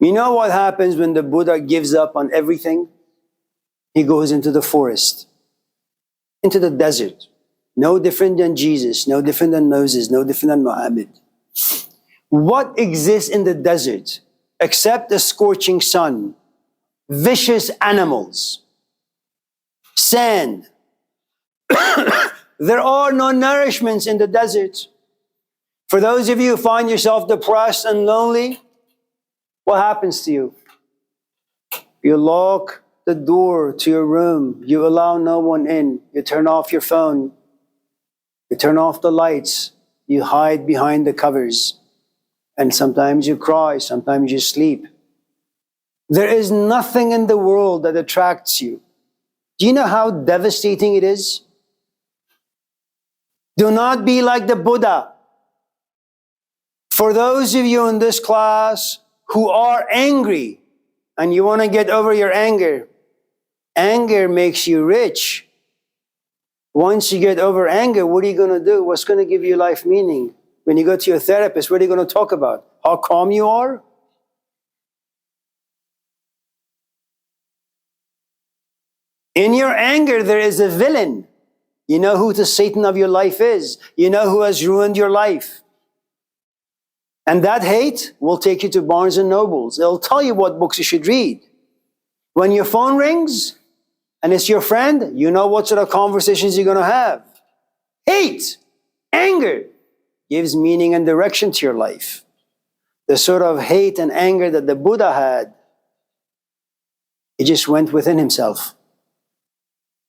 You know what happens when the Buddha gives up on everything? He goes into the forest, into the desert. No different than Jesus, no different than Moses, no different than Muhammad. What exists in the desert except the scorching sun, vicious animals, sand? There are no nourishments in the desert. For those of you who find yourself depressed and lonely, what happens to you? You lock the door to your room. You allow no one in. You turn off your phone. You turn off the lights. You hide behind the covers. And sometimes you cry. Sometimes you sleep. There is nothing in the world that attracts you. Do you know how devastating it is? Do not be like the Buddha. For those of you in this class who are angry and you want to get over your anger, anger makes you rich. Once you get over anger, what are you going to do? What's going to give you life meaning? When you go to your therapist, what are you going to talk about? How calm you are? In your anger, there is a villain. You know who the Satan of your life is. You know who has ruined your life. And that hate will take you to Barnes and Nobles. It'll tell you what books you should read. When your phone rings and it's your friend, you know what sort of conversations you're going to have. Hate, anger gives meaning and direction to your life. The sort of hate and anger that the Buddha had, he just went within himself.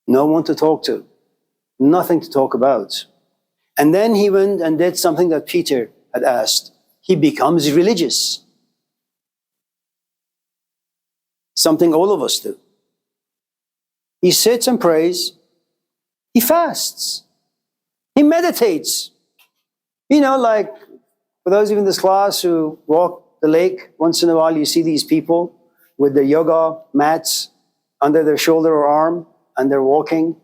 No one to talk to. Nothing to talk about. And then he went and did something that Peter had asked. He becomes religious. Something all of us do. He sits and prays. He fasts. He meditates. You know, like for those of you in this class who walk the lake, once in a while you see these people with the yoga mats under their shoulder or arm, and they're walking.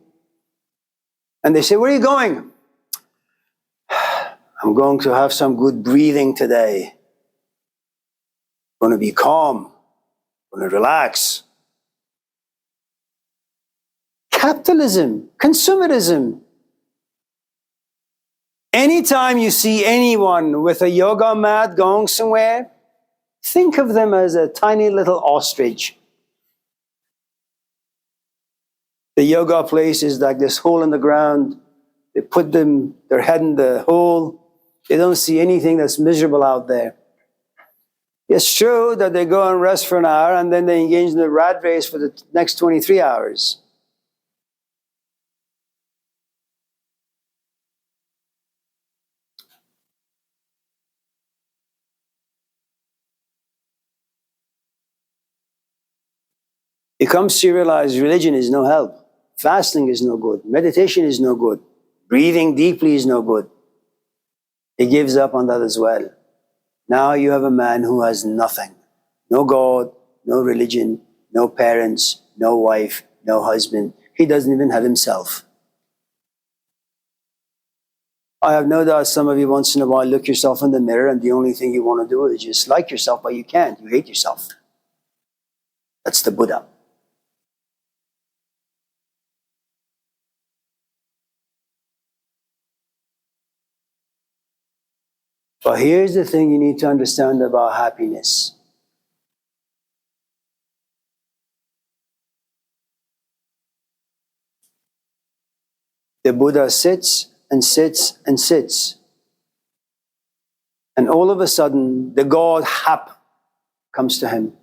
And they say, "Where are you going?" "I'm going to have some good breathing today. I'm going to be calm. I'm going to relax." Capitalism, consumerism. Anytime you see anyone with a yoga mat going somewhere, think of them as a tiny little ostrich. The yoga place is like this hole in the ground. They put their head in the hole. They don't see anything that's miserable out there. It's true that they go and rest for an hour and then they engage in the rat race for the next 23 hours. It comes to realize religion is no help. Fasting is no good. Meditation is no good. Breathing deeply is no good. He gives up on that as well. Now you have a man who has nothing. No God, no religion, no parents, no wife, no husband. He doesn't even have himself. I have no doubt some of you once in a while look yourself in the mirror and the only thing you want to do is just like yourself, but you can't. You hate yourself. That's the Buddha. But here's the thing you need to understand about happiness. The Buddha sits and sits and sits. And all of a sudden, the god Hap comes to him.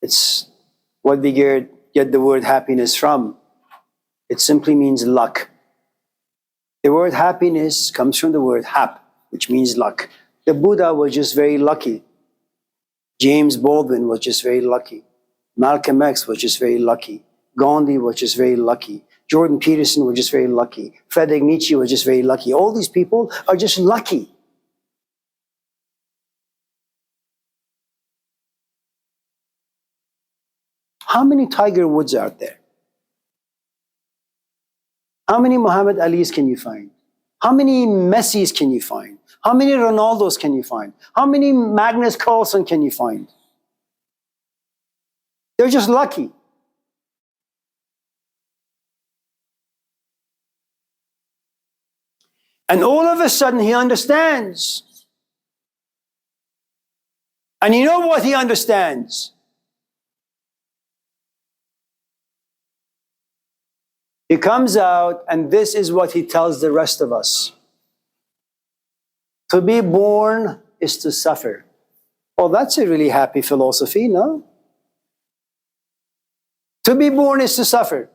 It's what we get the word happiness from. It simply means luck. The word happiness comes from the word Hap, which means luck. The Buddha was just very lucky. James Baldwin was just very lucky. Malcolm X was just very lucky. Gandhi was just very lucky. Jordan Peterson was just very lucky. Friedrich Nietzsche was just very lucky. All these people are just lucky. How many Tiger Woods are out there? How many Muhammad Alis can you find? How many Messis can you find? How many Ronaldos can you find? How many Magnus Carlsen can you find? They're just lucky. And all of a sudden he understands. And you know what he understands? He comes out, and this is what he tells the rest of us. To be born is to suffer. Well, that's a really happy philosophy, no? To be born is to suffer.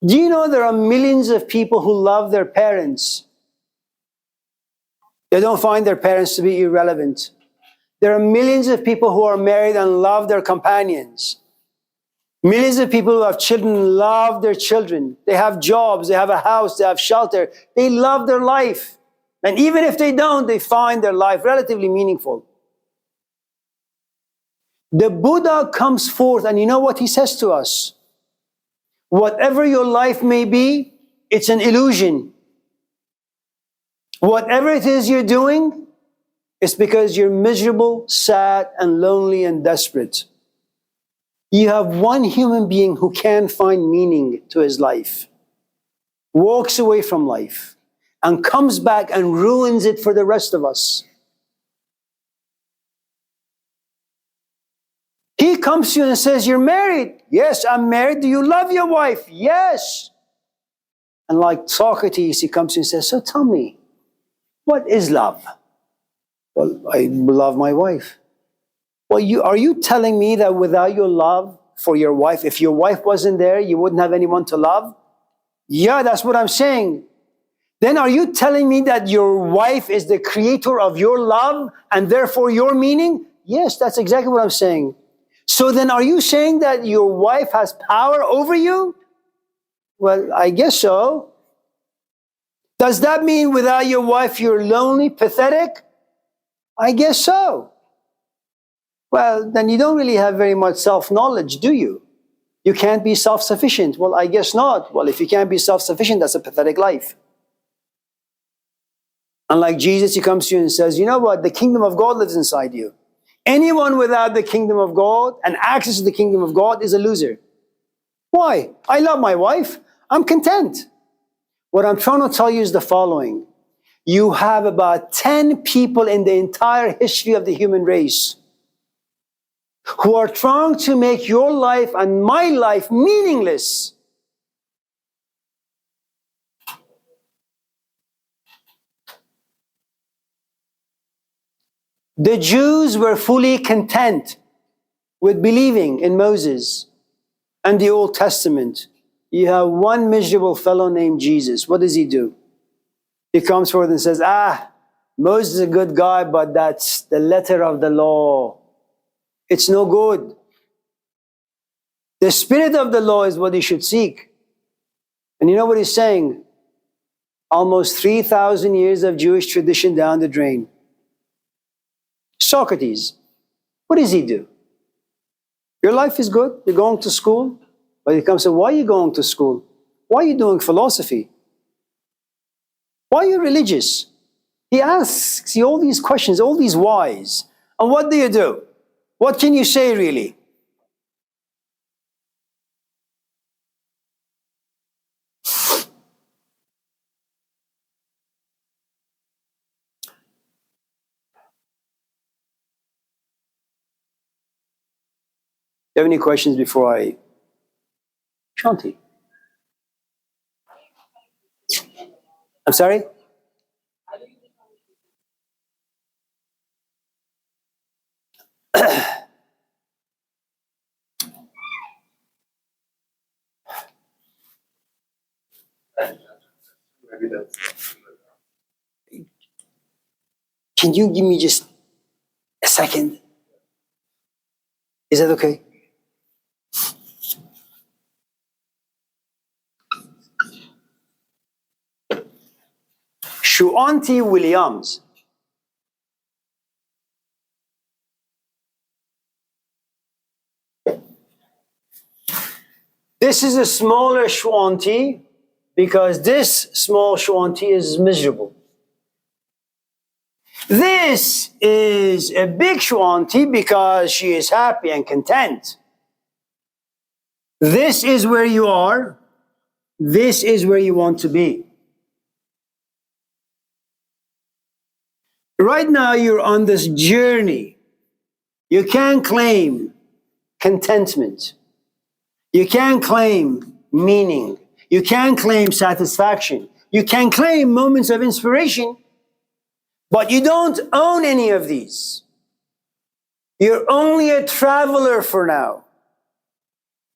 Do you know there are millions of people who love their parents? They don't find their parents to be irrelevant. There are millions of people who are married and love their companions. Millions of people who have children love their children. They have jobs, they have a house, they have shelter. They love their life. And even if they don't, they find their life relatively meaningful. The Buddha comes forth, and you know what he says to us? Whatever your life may be, it's an illusion. Whatever it is you're doing, it's because you're miserable, sad, and lonely and desperate. You have one human being who can find meaning to his life, walks away from life, and comes back and ruins it for the rest of us. He comes to you and says, you're married. Yes, I'm married. Do you love your wife? Yes. And like Socrates, he comes to you and says, so tell me, what is love? Well, I love my wife. Well, are you telling me that without your love for your wife, if your wife wasn't there, you wouldn't have anyone to love? Yeah, that's what I'm saying. Then are you telling me that your wife is the creator of your love and therefore your meaning? Yes, that's exactly what I'm saying. So then are you saying that your wife has power over you? Well, I guess so. Does that mean without your wife you're lonely, pathetic? I guess so. Well, then you don't really have very much self-knowledge, do you? You can't be self-sufficient. Well, I guess not. Well, if you can't be self-sufficient, that's a pathetic life. Unlike Jesus, he comes to you and says, you know what? The kingdom of God lives inside you. Anyone without the kingdom of God and access to the kingdom of God is a loser. Why? I love my wife. I'm content. What I'm trying to tell you is the following. You have about 10 people in the entire history of the human race who are trying to make your life and my life meaningless. The Jews were fully content with believing in Moses and the Old Testament. You have one miserable fellow named Jesus. What does he do? He comes forward and says, Moses is a good guy, but that's the letter of the law. It's no good. The spirit of the law is what he should seek. And you know what he's saying? Almost 3,000 years of Jewish tradition down the drain. Socrates, what does he do? Your life is good, you're going to school, but he comes and says, why are you going to school? Why are you doing philosophy? Why are you religious? He asks you all these questions, all these whys. And what do? What can you say really? Do you have any questions before I... Shanti? I'm sorry? Can you give me just a second? Is that okay? Shuanti Williams. This is a smaller Shuanti because this small Shuanti is miserable. This is a big Shuanti because she is happy and content. This is where you are. This is where you want to be. Right now, you're on this journey. You can't claim contentment. You can't claim meaning. You can't claim satisfaction. You can claim moments of inspiration, but you don't own any of these. You're only a traveler for now.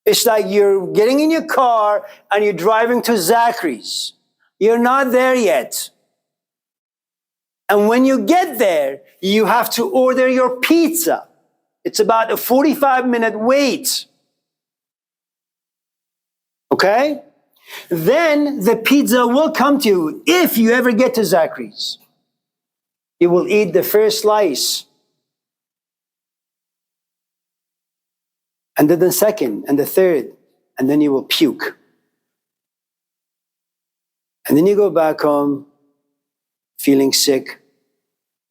It's like you're getting in your car and you're driving to Zachary's. You're not there yet. And when you get there, you have to order your pizza. It's about a 45-minute wait. Okay? Then the pizza will come to you if you ever get to Zachary's. You will eat the first slice, and then the second, and the third, and then you will puke. And then you go back home feeling sick.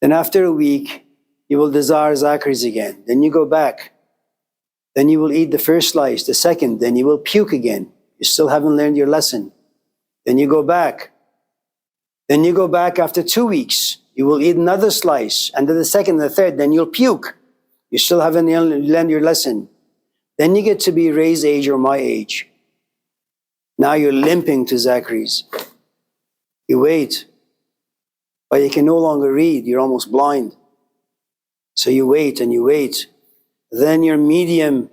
Then after a week, you will desire Zachary's again. Then you go back. Then you will eat the first slice, the second, then you will puke again. You still haven't learned your lesson. Then you go back. Then you go back after 2 weeks. You will eat another slice, and then the second, the third, then you'll puke. You still haven't learned your lesson. Then you get to be Ray's age or my age. Now you're limping to Zachary's. You wait, but you can no longer read. You're almost blind. So you wait and you wait. Then your medium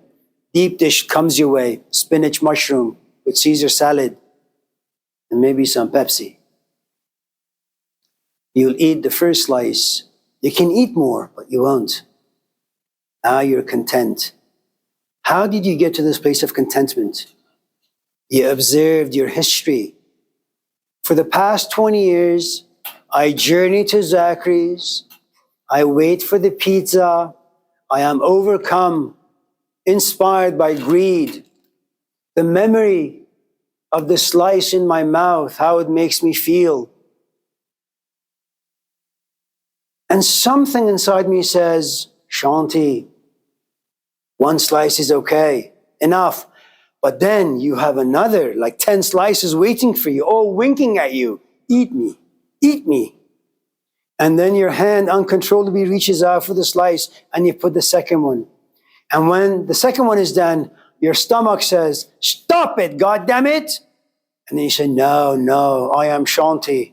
deep dish comes your way, spinach mushroom with Caesar salad and maybe some Pepsi. You'll eat the first slice. You can eat more, but you won't. Now you're content. How did you get to this place of contentment? You observed your history. For the past 20 years, I journey to Zachary's. I wait for the pizza. I am overcome, inspired by greed. The memory of the slice in my mouth, how it makes me feel. And something inside me says, Shanti, one slice is okay, enough. But then you have another, like 10 slices waiting for you, all winking at you. Eat me, eat me. And then your hand uncontrollably reaches out for the slice and you put the second one. And when the second one is done, your stomach says, stop it, God damn it. And then you say, no, I am Shanti.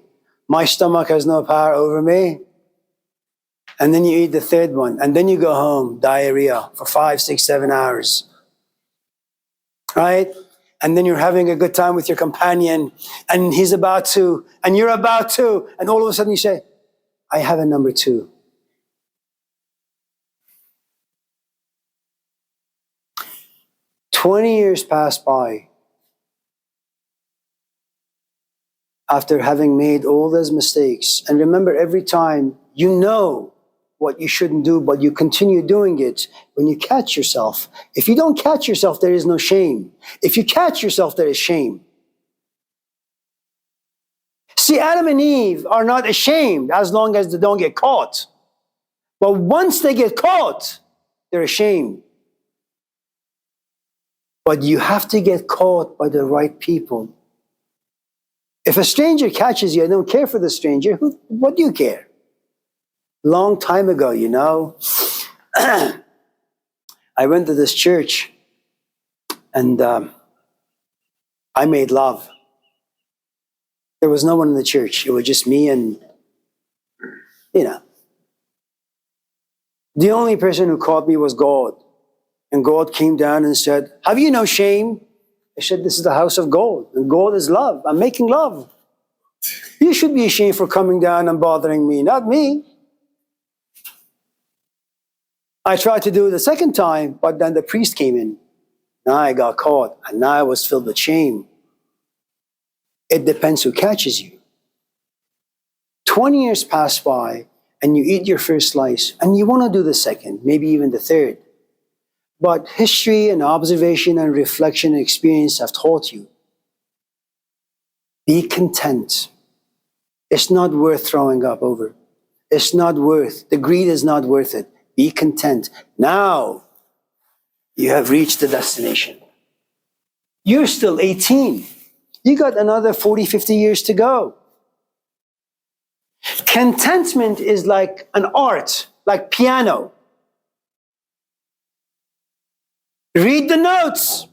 My stomach has no power over me. And then you eat the third one. And then you go home, diarrhea for 5, 6, 7 hours. Right? And then you're having a good time with your companion. And he's about to, and you're about to. And all of a sudden you say, I have a number 2. "20 years pass by after having made all those mistakes. And remember, every time you know what you shouldn't do, but you continue doing it, when you catch yourself. If you don't catch yourself, there is no shame. If you catch yourself, there is shame. See, Adam and Eve are not ashamed as long as they don't get caught. But once they get caught, they're ashamed. But you have to get caught by the right people. If a stranger catches you, I don't care for the stranger. What do you care? Long time ago, you know, I went to this church and I made love. There was no one in the church. It was just me and, you know. The only person who caught me was God. And God came down and said, have you no shame? I said, this is the house of God. And God is love. I'm making love. You should be ashamed for coming down and bothering me, not me. I tried to do it the second time, but then the priest came in. Now I got caught, and now I was filled with shame. It depends who catches you. 20 years pass by, and you eat your first slice, and you want to do the second, maybe even the third. But history and observation and reflection and experience have taught you, be content. It's not worth throwing up over. It's not worth, the greed is not worth it. Be content. Now you have reached the destination. You're still 18. You got another 40, 50 years to go. Contentment is like an art, like piano. Read the notes.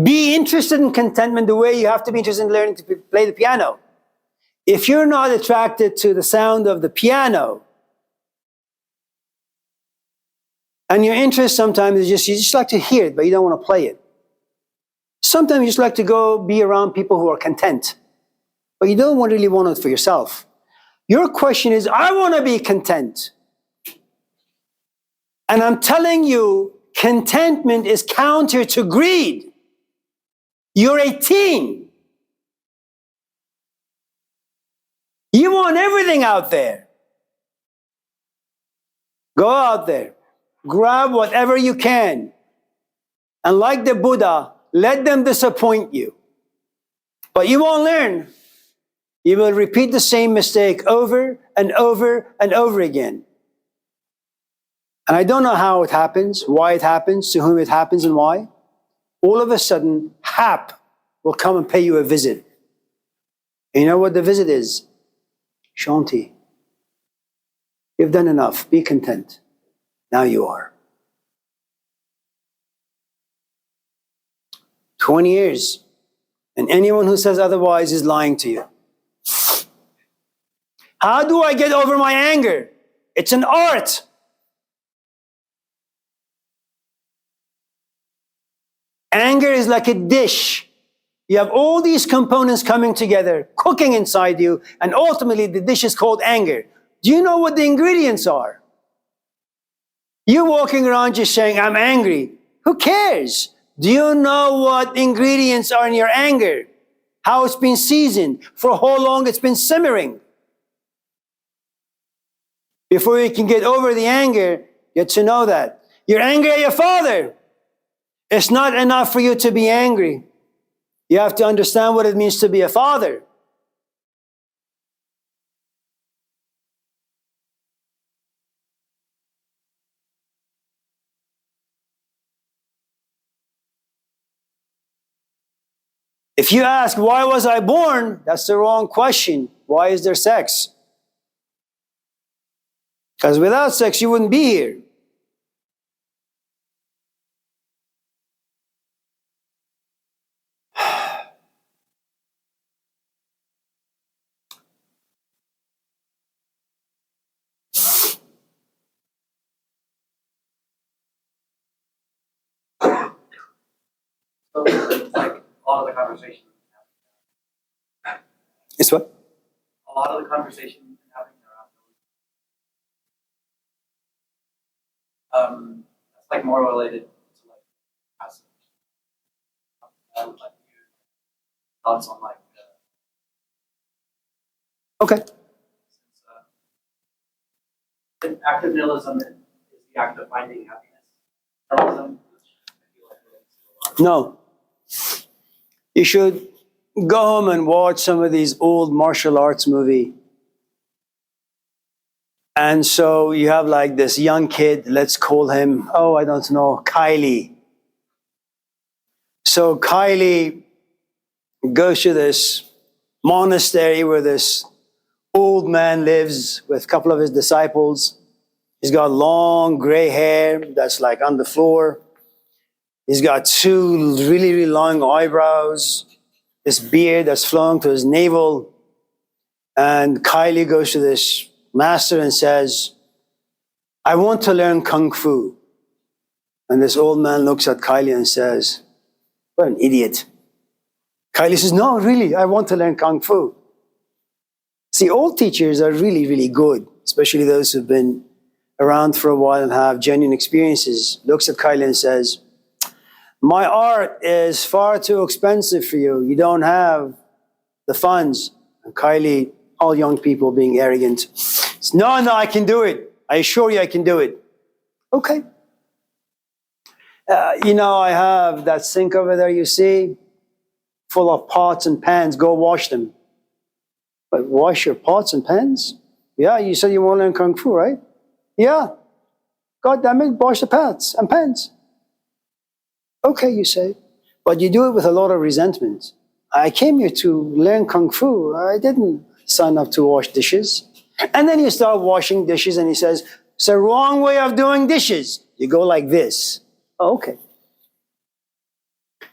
Be interested in contentment the way you have to be interested in learning to play the piano. If you're not attracted to the sound of the piano, and your interest sometimes is you just like to hear it, but you don't want to play it. Sometimes you just like to go be around people who are content, but you don't really want it for yourself. Your question is, I want to be content. And I'm telling you, contentment is counter to greed. You're 18. You want everything out there. Go out there. Grab whatever you can. And like the Buddha, let them disappoint you. But you won't learn. You will repeat the same mistake over and over and over again. And I don't know how it happens, why it happens, to whom it happens, and why. All of a sudden, Hap will come and pay you a visit. And you know what the visit is? Shanti. You've done enough. Be content. Now you are. 20 years. And anyone who says otherwise is lying to you. How do I get over my anger? It's an art. Anger is like a dish. You have all these components coming together, cooking inside you, and ultimately the dish is called anger. Do you know what the ingredients are? You're walking around just saying, I'm angry. Who cares? Do you know what ingredients are in your anger? How it's been seasoned, for how long it's been simmering. Before you can get over the anger, get to know that. You're angry at your father. It's not enough for you to be angry. You have to understand what it means to be a father. If you ask, why was I born? That's the wrong question. Why is there sex? Because without sex, you wouldn't be here. So, like, a lot of the conversation. It's what? A lot of the conversation happening around. That's like more related to like passive. I would like to hear thoughts on like. Okay. Since, active nihilism is the act of finding happiness. Nihilism, which I feel like relates to a lot. No. You should go home and watch some of these old martial arts movies. And so you have like this young kid, let's call him, I don't know, Kylie. So Kylie goes to this monastery where this old man lives with a couple of his disciples. He's got long gray hair that's like on the floor. He's got two really, really long eyebrows, this beard that's flowing to his navel. And Kylie goes to this master and says, I want to learn Kung Fu. And this old man looks at Kylie and says, what an idiot. Kylie says, no, really, I want to learn Kung Fu. See, old teachers are really, really good, especially those who've been around for a while and have genuine experiences. Looks at Kylie and says, my art is far too expensive for you. You don't have the funds. And Kylie, all young people being arrogant, says, no, I can do it. I assure you I can do it. Okay. I have that sink over there, you see, full of pots and pans. Go wash them. But wash your pots and pans? Yeah, you said you want to learn Kung Fu, right? Yeah. God damn it, wash the pots and pans. Okay, you say, but you do it with a lot of resentment. I came here to learn Kung Fu. I didn't sign up to wash dishes. And then you start washing dishes and he says, it's the wrong way of doing dishes. You go like this. Oh, okay.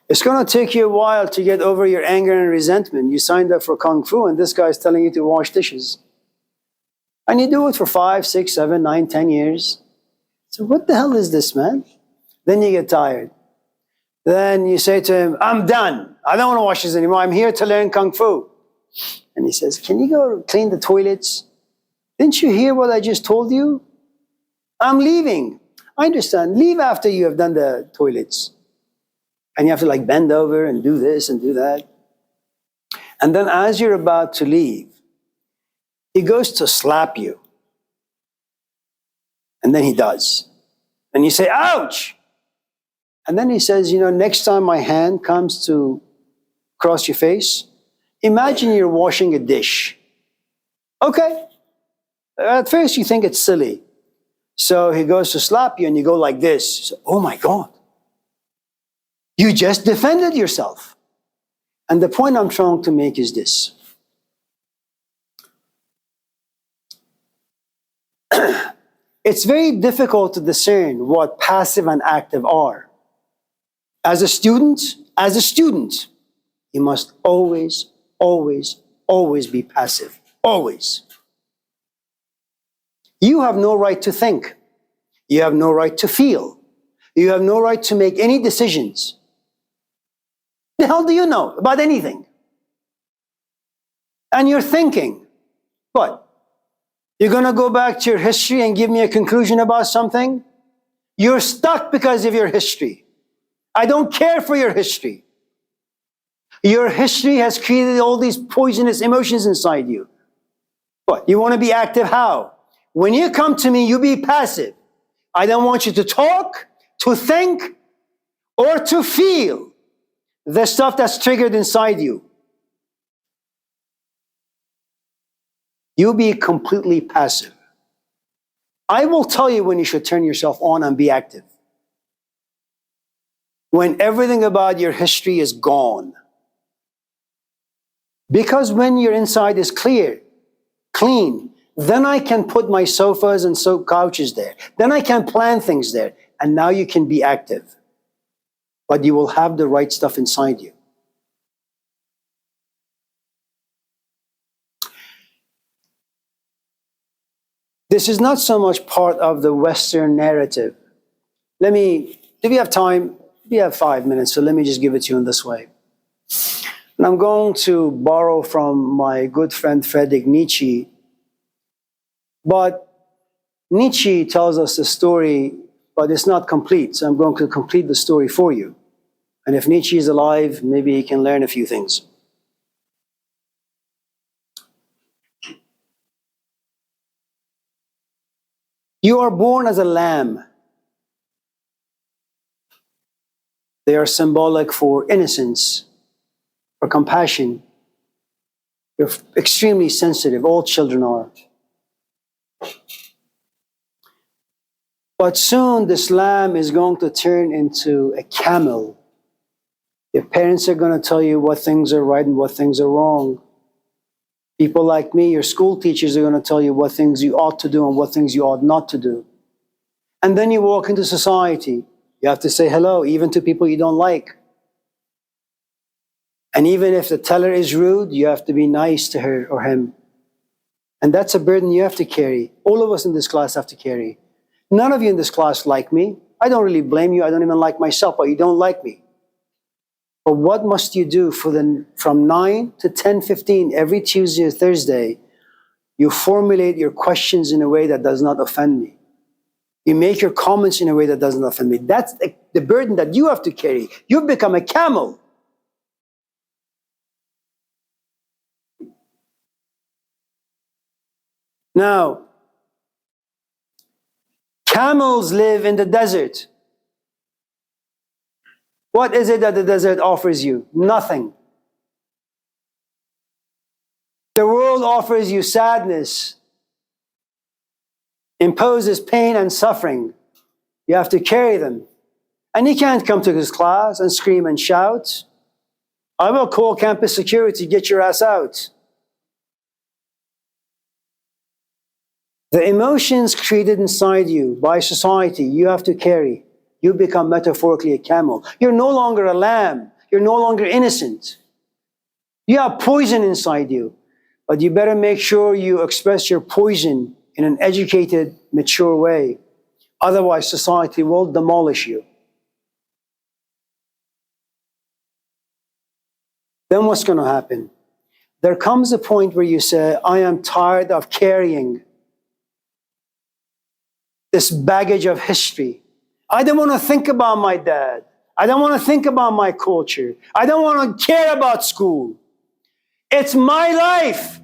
It's going to take you a while to get over your anger and resentment. You signed up for Kung Fu and this guy's telling you to wash dishes. And you do it for 5, 6, 7, 9, 10 years. So what the hell is this, man? Then you get tired. Then you say to him, I'm done. I don't want to wash this anymore. I'm here to learn Kung Fu. And he says, can you go clean the toilets? Didn't you hear what I just told you? I'm leaving. I understand. Leave after you have done the toilets. And you have to like bend over and do this and do that. And then as you're about to leave, he goes to slap you. And then he does. And you say, ouch! And then he says, next time my hand comes to cross your face, imagine you're washing a dish. Okay. At first you think it's silly. So he goes to slap you and you go like this. So, oh my God. You just defended yourself. And the point I'm trying to make is this. It's very difficult to discern what passive and active are. As a student, you must always, always, always be passive. Always. You have no right to think. You have no right to feel. You have no right to make any decisions. The hell do you know about anything? And you're thinking, what? You're going to go back to your history and give me a conclusion about something? You're stuck because of your history. I don't care for your history. Your history has created all these poisonous emotions inside you. What? You want to be active? How? When you come to me, you be passive. I don't want you to talk, to think, or to feel the stuff that's triggered inside you. You be completely passive. I will tell you when you should turn yourself on and be active. When everything about your history is gone. Because when your inside is clear, clean, then I can put my sofas and couches there. Then I can plan things there. And now you can be active. But you will have the right stuff inside you. This is not so much part of the Western narrative. If you have time, we have 5 minutes, so let me just give it to you in this way. And I'm going to borrow from my good friend Friedrich Nietzsche. But Nietzsche tells us a story, but it's not complete. So I'm going to complete the story for you. And if Nietzsche is alive, maybe he can learn a few things. You are born as a lamb. They are symbolic for innocence, for compassion. You're extremely sensitive. All children are. But soon this lamb is going to turn into a camel. Your parents are going to tell you what things are right and what things are wrong. People like me, your school teachers, are going to tell you what things you ought to do and what things you ought not to do. And then you walk into society. You have to say hello, even to people you don't like. And even if the teller is rude, you have to be nice to her or him. And that's a burden you have to carry. All of us in this class have to carry. None of you in this class like me. I don't really blame you. I don't even like myself, but you don't like me. But what must you do from 9 to 10:15 every Tuesday or Thursday? You formulate your questions in a way that does not offend me. You make your comments in a way that doesn't offend me. That's the burden that you have to carry. You've become a camel. Now, camels live in the desert. What is it that the desert offers you? Nothing. The world offers you sadness, imposes pain and suffering. You have to carry them. And he can't come to his class and scream and shout. I will call campus security, get your ass out. The emotions created inside you by society, you have to carry. You become metaphorically a camel. You're no longer a lamb. You're no longer innocent. You have poison inside you. But you better make sure you express your poison in an educated, mature way. Otherwise, society will demolish you. Then what's going to happen? There comes a point where you say, I am tired of carrying this baggage of history. I don't want to think about my dad. I don't want to think about my culture. I don't want to care about school. It's my life.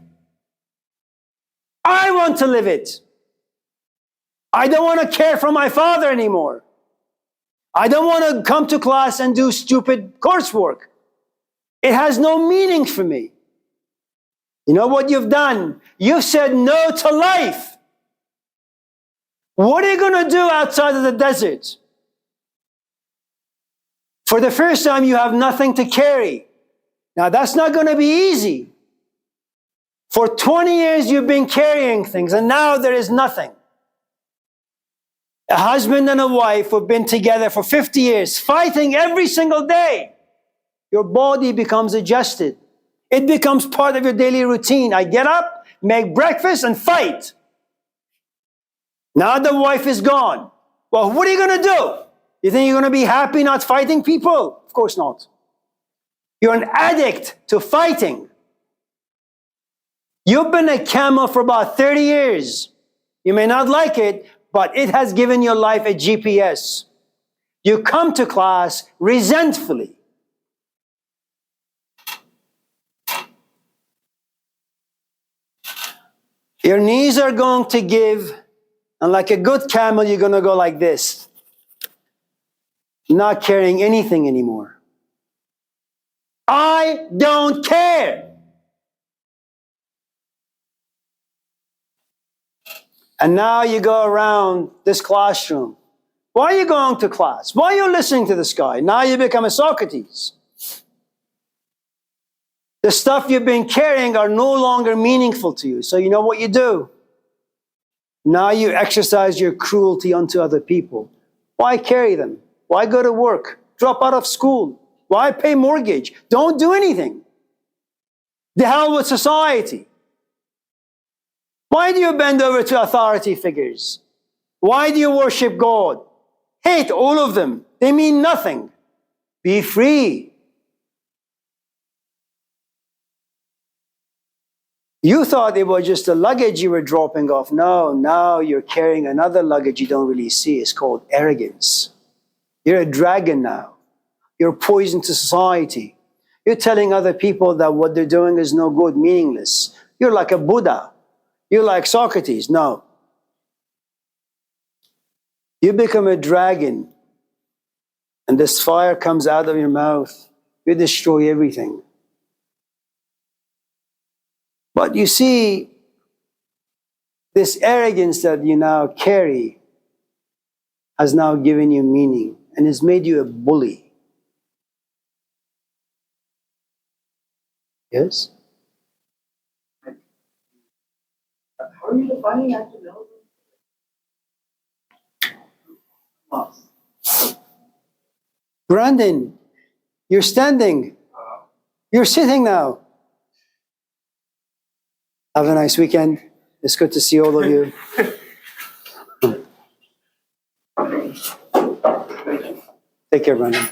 I want to live it. I don't want to care for my father anymore. I don't want to come to class and do stupid coursework. It has no meaning for me. You know what you've done? You've said no to life. What are you going to do outside of the desert? For the first time, you have nothing to carry. Now, that's not going to be easy. For 20 years, you've been carrying things, and now there is nothing. A husband and a wife who've been together for 50 years, fighting every single day. Your body becomes adjusted. It becomes part of your daily routine. I get up, make breakfast, and fight. Now the wife is gone. Well, what are you going to do? You think you're going to be happy not fighting people? Of course not. You're an addict to fighting. You've been a camel for about 30 years. You may not like it, but it has given your life a GPS. You come to class resentfully. Your knees are going to give, and like a good camel, you're going to go like this, not carrying anything anymore. I don't care. And now you go around this classroom. Why are you going to class? Why are you listening to this guy? Now you become a Socrates. The stuff you've been carrying are no longer meaningful to you. So you know what you do? Now you exercise your cruelty onto other people. Why carry them? Why go to work? Drop out of school? Why pay mortgage? Don't do anything. The hell with society. Why do you bend over to authority figures? Why do you worship God? Hate all of them. They mean nothing. Be free. You thought it was just a luggage you were dropping off. No, now you're carrying another luggage you don't really see. It's called arrogance. You're a dragon now. You're poison to society. You're telling other people that what they're doing is no good, meaningless. You're like a Buddha. You're like Socrates. No. You become a dragon, and this fire comes out of your mouth. You destroy everything. But you see, this arrogance that you now carry has now given you meaning and has made you a bully. Yes? How are you defining activism? Brandon, you're standing. You're sitting now. Have a nice weekend. It's good to see all of you. Take care, Brandon.